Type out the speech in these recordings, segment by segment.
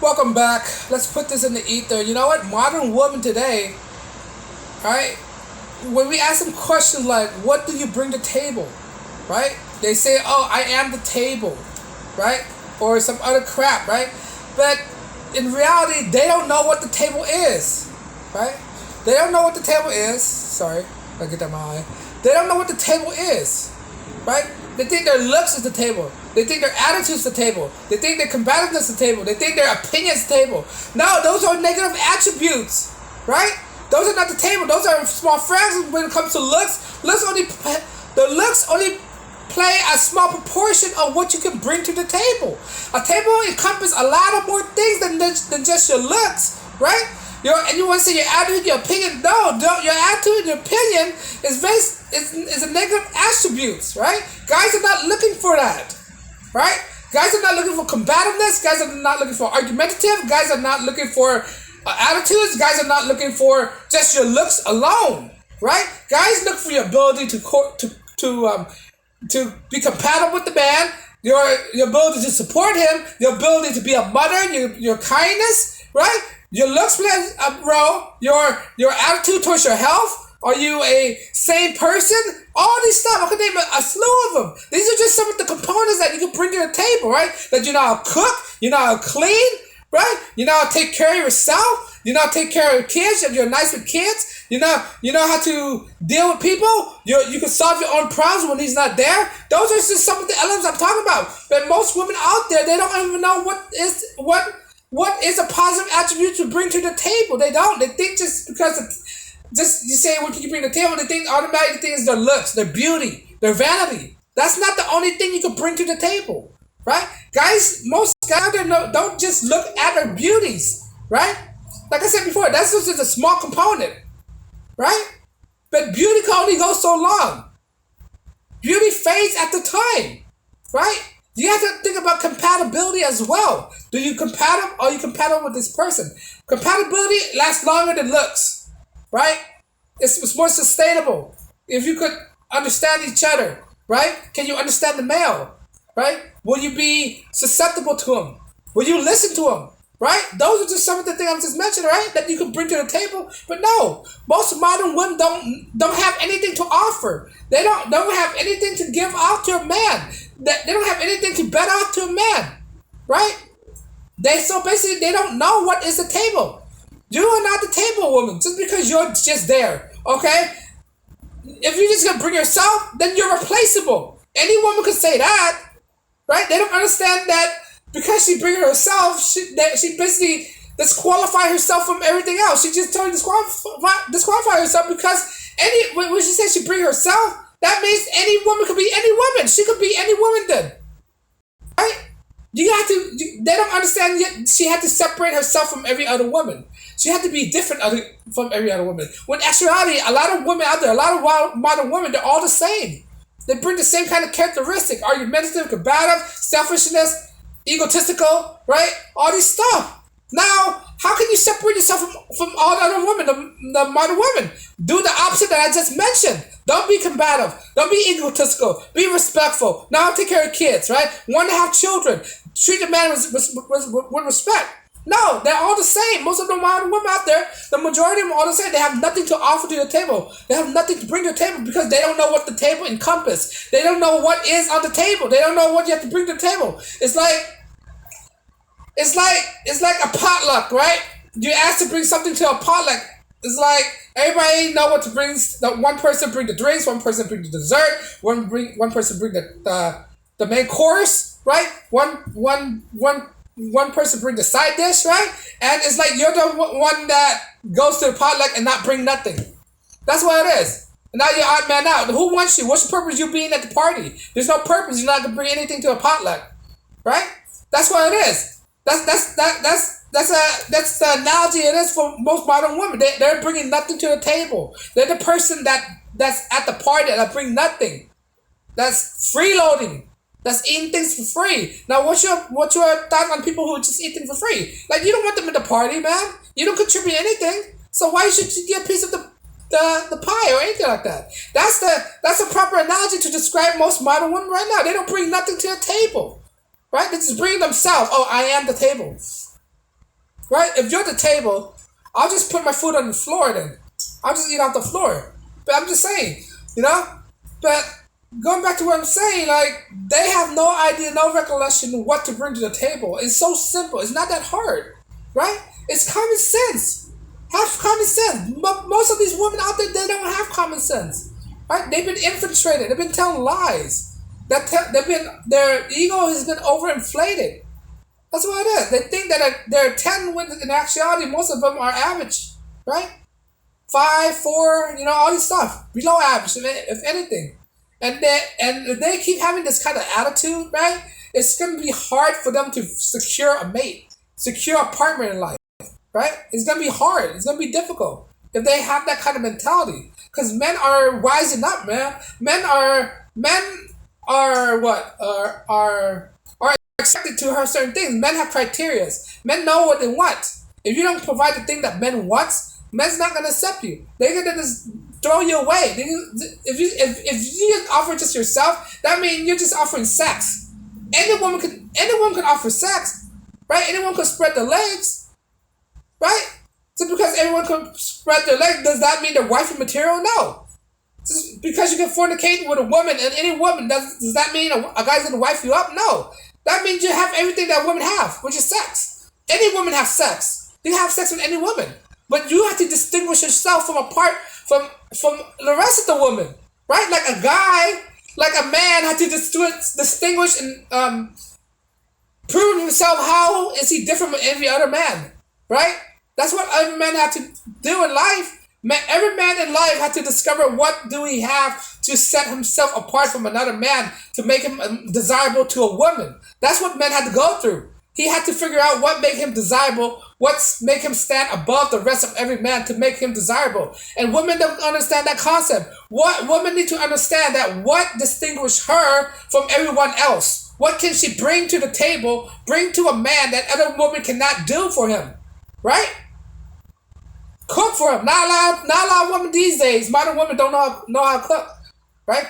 Welcome back. Let's put this in the ether. You know what? Modern women today, right? When we ask them questions like, what do you bring to the table? Right? They say, oh, I am the table. Right? Or some other crap, right? But in reality, they don't know what the table is. Right? They don't know what the table is. Sorry, I get that in my eye. They don't know what the table is. Right? They think their looks is the table. They think their attitude is the table. They think their combativeness is the table. They think their opinion is the table. No, those are negative attributes. Right? Those are not the table. Those are small fractions when it comes to looks. The looks only play a small proportion of what you can bring to the table. A table encompasses a lot of more things than just your looks, right? And you want to say your attitude, your opinion? No, your attitude and your opinion is a negative attributes, right? Guys are not looking for that, right? Guys are not looking for combativeness. Guys are not looking for argumentative. Guys are not looking for attitudes. Guys are not looking for just your looks alone, right? Guys look for your ability to be compatible with the man, your ability to support him, your ability to be a mother, your kindness, right? Your looks play a role. Your attitude towards your health. Are you a sane person? All these stuff. I could name a slew of them. These are just some of the components that you can bring to the table, right? That you know how to cook, you know how to clean, right? You know how to take care of yourself. You know how to take care of your kids. You're nice with kids. You know how to deal with people. You can solve your own problems when he's not there. Those are just some of the elements I'm talking about. But most women out there, they don't even know what is a positive attribute to bring to the table. They don't. They think just because you say what can you bring to the table, they think automatically think is their looks, their beauty, their vanity. That's not the only thing you can bring to the table, right? Guys, most guys out there don't just look at their beauties, right? Like I said before, that's just a small component, right? But beauty can only go so long. Beauty fades at the time, right? You have to think about compatibility as well. Are you compatible with this person? Compatibility lasts longer than looks, right? It's more sustainable. If you could understand each other, right? Can you understand the male, right? Will you be susceptible to him? Will you listen to him, right? Those are just some of the things I'm just mentioning, right? That you can bring to the table. But no, most modern women don't have anything to offer. They don't have anything to give out to a man. They don't have anything to bet out to a man, right? So basically they don't know what is the table. You are not the table, woman, just because you're just there, okay? If you're just gonna bring yourself, then you're replaceable. Any woman could say that, right? They don't understand that because she brings herself, she basically disqualify herself from everything else. She just totally disqualify herself because when she says she bring herself, that means any woman could be any woman. She could be any woman then, right? They don't understand yet. She had to separate herself from every other woman. She had to be different from every other woman. When actuality, a lot of women out there, a lot of modern women, they're all the same. They bring the same kind of characteristic: argumentative, combative, selfishness, egotistical, right? All these stuff. Now, how can you separate yourself from all the other women, the modern women? Do the opposite that I just mentioned. Don't be combative. Don't be egotistical. Be respectful. Now take care of kids, right? Want to have children. Treat a man with respect. No, they're all the same. Most of the modern women out there, the majority of them are all the same. They have nothing to offer to the table. They have nothing to bring to the table because they don't know what the table encompasses. They don't know what is on the table. They don't know what you have to bring to the table. It's like a potluck, right? You ask to bring something to a potluck. It's like everybody know what to bring. One person bring the drinks, one person bring the dessert, one person bring the main course, right? One person bring the side dish, right? And it's like you're the one that goes to the potluck and not bring nothing. That's what it is. And now you're odd man out. Who wants you? What's the purpose of you being at the party? There's no purpose. You're not gonna bring anything to a potluck, right? That's what it is. That's the analogy it is for most modern women. They're bringing nothing to the table. They're the person that's at the party that bring nothing. That's freeloading. That's eating things for free. Now, what's your thought on people who just eat things for free? Like, you don't want them at the party, man. You don't contribute anything. So why should you get a piece of the pie or anything like that? That's a proper analogy to describe most modern women right now. They don't bring nothing to the table. Right? They're just bringing themselves. Oh, I am the table. right? If you're at the table, I'll just put my food on the floor then. I'll just eat off the floor. But I'm just saying, you know? But going back to what I'm saying, like, they have no idea, no recollection what to bring to the table. It's so simple. It's not that hard, right? It's common sense. Have common sense. But most of these women out there, they don't have common sense, right? They've been infiltrated. They've been telling lies. Their ego has been overinflated. That's what it is. They think that there are 10 when in actuality, most of them are average, right? 5, 4, all this stuff. Below average, if anything. And if they keep having this kind of attitude, right? It's going to be hard for them to secure a mate, secure a partner in life, right? It's going to be hard. It's going to be difficult if they have that kind of mentality. Because men are wising up, man. Men are what? Are expected to have certain things. Men have criteria. Men know what they want. If you don't provide the thing that men want, men's not going to accept you. They're going to just throw you away. If you offer just yourself, that means you're just offering sex. Anyone can offer sex, right? Anyone can spread their legs, right? Just because everyone can spread their legs, does that mean they're wifey material? No. Just because you can fornicate with a woman and any woman, does that mean a guy's going to wife you up? No. That means you have everything that women have, which is sex. Any woman has sex. You can have sex with any woman. But you have to distinguish yourself from the rest of the women, right? Like a man had to distinguish and prove himself. How is he different from every other man, right? That's what every man had to do in life. Every man in life had to discover what do he have to set himself apart from another man to make him desirable to a woman. That's what men had to go through. He had to figure out what make him desirable, what's make him stand above the rest of every man to make him desirable. And women don't understand that concept. Women need to understand that what distinguishes her from everyone else. What can she bring to the table, bring to a man that other women cannot do for him, right? Cook for him. Not a lot of women these days. Modern women don't know how to cook, right?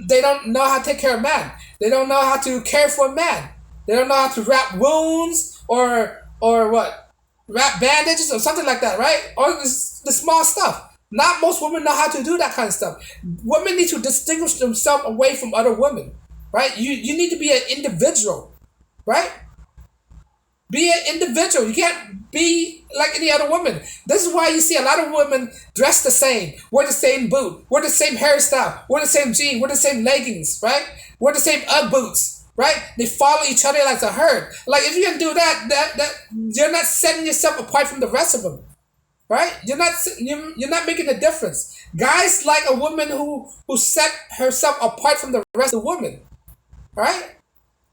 They don't know how to take care of a man. They don't know how to care for a man. They don't know how to wrap wounds or what? Wrap bandages or something like that, right? Or the small stuff. Not most women know how to do that kind of stuff. Women need to distinguish themselves away from other women, right? You need to be an individual, right? Be an individual. You can't be like any other woman. This is why you see a lot of women dress the same, wear the same boot, wear the same hairstyle, wear the same jeans, wear the same leggings, right? Wear the same Ugg boots, right? They follow each other like a herd. Like if you can do that you're not setting yourself apart from the rest of them, right? You're not making a difference. Guys like a woman who set herself apart from the rest of the women, right?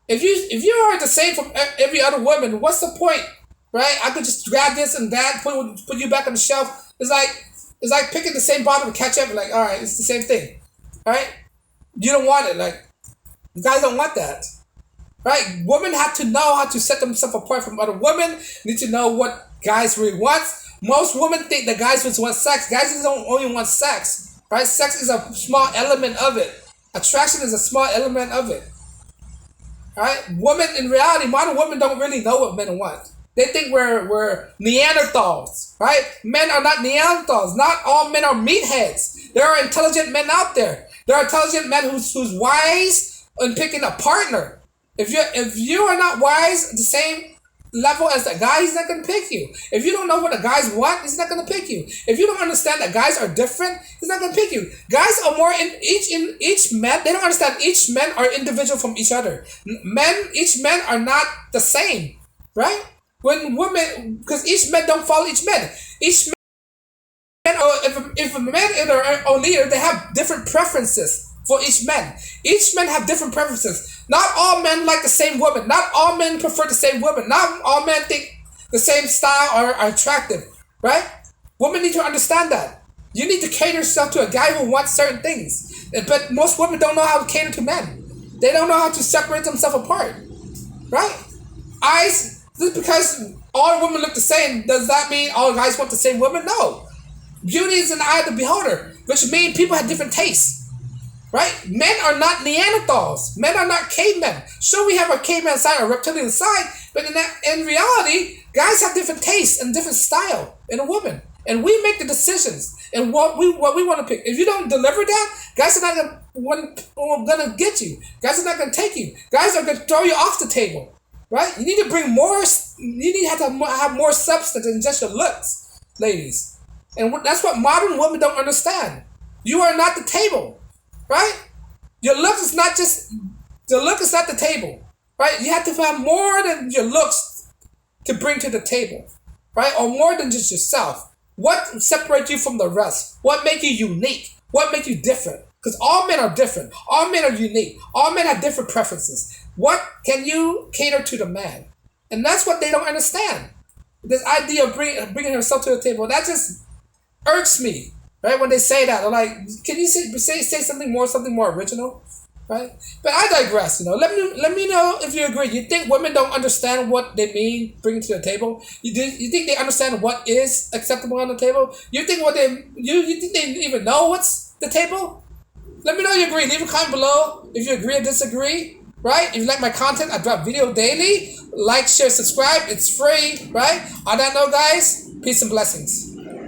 If you are the same from every other woman, what's the point, right? I could just grab this and that, put you back on the shelf. It's like picking the same bottle of ketchup. Like, all right, it's the same thing, right? You don't want it. Like, guys don't want that, right? Women have to know how to set themselves apart from other women. Need to know what guys really want. Most women think that guys just want sex. Guys don't only want sex, right? Sex is a small element of it. Attraction is a small element of it. Right? Women, in reality, modern women don't really know what men want. They think we're Neanderthals, right? Men are not Neanderthals. Not all men are meatheads. There are intelligent men out there. There are intelligent men who's wise in picking a partner. If you are not wise at the same level as the guy, he's not going to pick you. If you don't know what the guys want, he's not going to pick you. If you don't understand that guys are different, he's not going to pick you. Guys are more in each man. They don't understand each men are individual from each other. Each men are not the same, right? When women, because each man don't follow each man. Each man, if a man or leader, they have different preferences for each man. Each man have different preferences. Not all men like the same woman. Not all men prefer the same woman. Not all men think the same style are attractive, right? Women need to understand that. You need to cater yourself to a guy who wants certain things. But most women don't know how to cater to men. They don't know how to separate themselves apart, right? Just because all women look the same, does that mean all guys want the same woman? No. Beauty is in the eye of the beholder, which means people have different tastes. right? Men are not Neanderthals. Men are not cavemen. Sure, we have a caveman side, a reptilian side, but in reality, guys have different tastes and different style in a woman. And we make the decisions and what we want to pick. If you don't deliver that, guys are not gonna get you. Guys are not gonna take you. Guys are gonna throw you off the table, right? You need to bring more. You need to have more substance than just your looks, ladies. And that's what modern women don't understand. You are not the table, right? Your look is not just the look is not the table, right? You have to have more than your looks to bring to the table, right? Or more than just yourself. What separates you from the rest? What makes you unique? What makes you different? Because all men are different. All men are unique. All men have different preferences. What can you cater to the man? And that's what they don't understand. This idea of bringing herself to the table, that just irks me, right? When they say that, I'm like, can you say something more original, right? But I digress. Let me know if you agree. You think women don't understand what they mean bringing to the table? You think they understand what is acceptable on the table? You think you think they even know what's the table? Let me know you agree. Leave a comment below if you agree or disagree. Right? If you like my content, I drop video daily. Like, share, subscribe. It's free. Right? On that note, guys, peace and blessings.